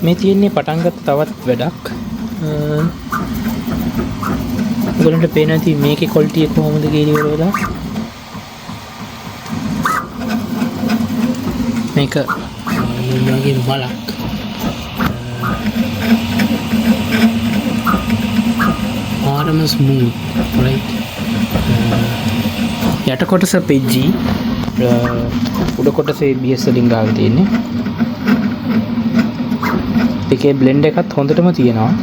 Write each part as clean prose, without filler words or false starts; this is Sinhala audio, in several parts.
මේ තියෙන්නේ පටන් ගත්ත තවත් වැඩක්. ඔයගලන්ට පේන ඇති මේකේ ක්වොලිටි එක කොහොමද කියලා ඉවරලා. මේක වගේ බලක්. ආරම ස්මූත් right. යට කොටස PETG උඩ කොටස ABS වලින් ගාලා තියෙන්නේ. ඒකේ බ්ලෙන්ඩ් එකත් හොඳටම තියෙනවා.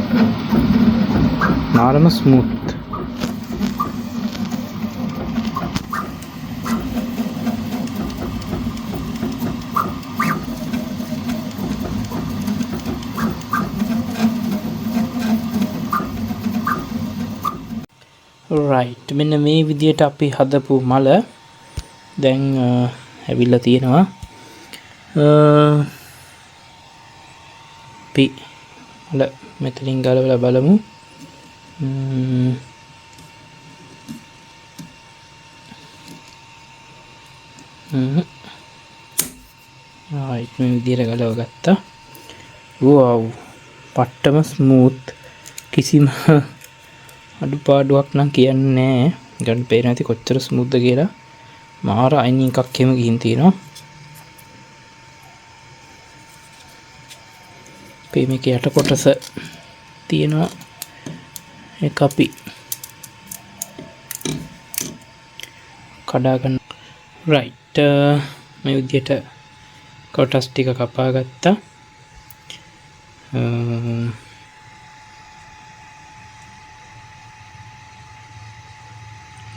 ආරම ස්මූත්. right මෙන්න මේ විදියට අපි හදපු මල දැන් ඇවිල්ලා තියෙනවා. අපි මල මෙතනින් ගලවලා බලමු. right මේ විදියට ගලව ගත්තා. wow පට්ටම ස්මූත් කිසිම අඩුපාඩුවක් නම් කියන්නේ නැහැ. ගන්න පේන ඇති කොච්චර ස්මූත්ද කියලා. මාර අයින් එකක් එහෙම ගිහින් තියෙනවා. මේක යට කොටස තියෙනවා. ඒක අපි කඩා ගන්න. right මේ විදිහට කොටස් ටික කපා ගත්තා.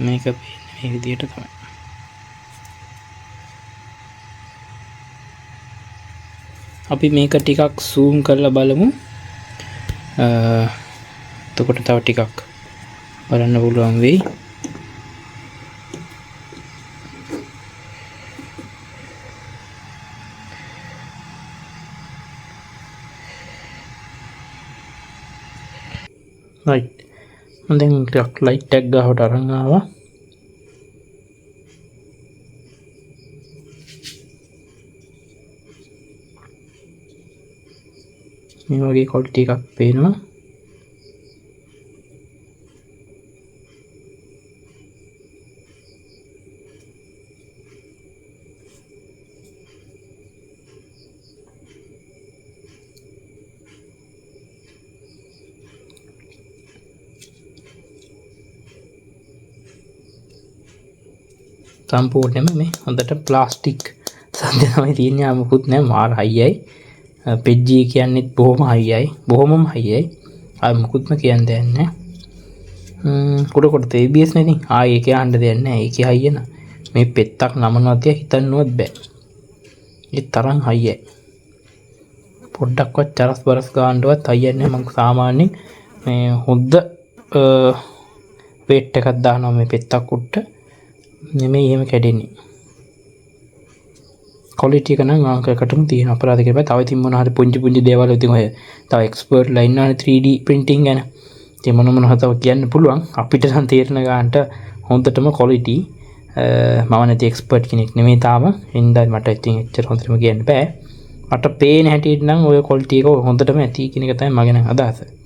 මේක මේ විදිහට තමයි. අපි මේක ටිකක් zoom කරලා බලමු. එතකොට තව ටිකක් බලන්න පුළුවන් වෙයි. right දැන් ටිකක් ලයිට් එකක් ගහවට අරන් ආවා. මේ වගේ ක්වොලිටි එකක් පේනවා. සම්පූර්ණයෙන්ම මේ හොඳට ප්ලාස්ටික් සද්ද තමයි තියෙන්නේ. ආමුකුත් නෑ මාර හයියයි. PETG කියන්නේ බොහොම හයියයි. බොහොමම හයියයි. ආමුකුත්ම කියන්න දෙයක් නෑ. කොට ABS නේ ඉතින්. ආයේ ඒකේ අහන්න දෙයක් නෑ. ඒකේ හයිය න. මේ පෙත්තක් නමනවත් හිතන්නවත් බෑ. ඒ තරම් හයියයි. පොඩ්ඩක්වත් චරස් බරස් ගන්නවත් හයියන්නේ නෑ. මම සාමාන්‍යයෙන් මේ හොද්ද weight එකක් දානවා මේ පෙත්තක් උඩට. නෙමෙයි එහෙම කැඩෙන්නේ. ක්වොලිටි එක නම් අංකයකටම තියෙන අපරාධ කියලා. තව ඉතින් මොන හරි පුංචි දේවල් ඉතින් ඔය තව එක්ස්පර්ට් ලා ඉන්නවනේ 3D printing ගැන. ඉතින් මොන හතව කියන්න පුළුවන්. අපිට නම් තේරෙන ගන්නට හොඳටම ක්වොලිටි. මම නැති එක්ස්පර්ට් කෙනෙක් නෙමෙයි තාම. හින්දා මට ඉතින් එච්චර හොඳටම කියන්න බෑ. මට පේන හැටියට නම් ඔය ක්වොලිටි එක හොඳටම ඇති කියන එක තමයි මගේ නම් අදහස.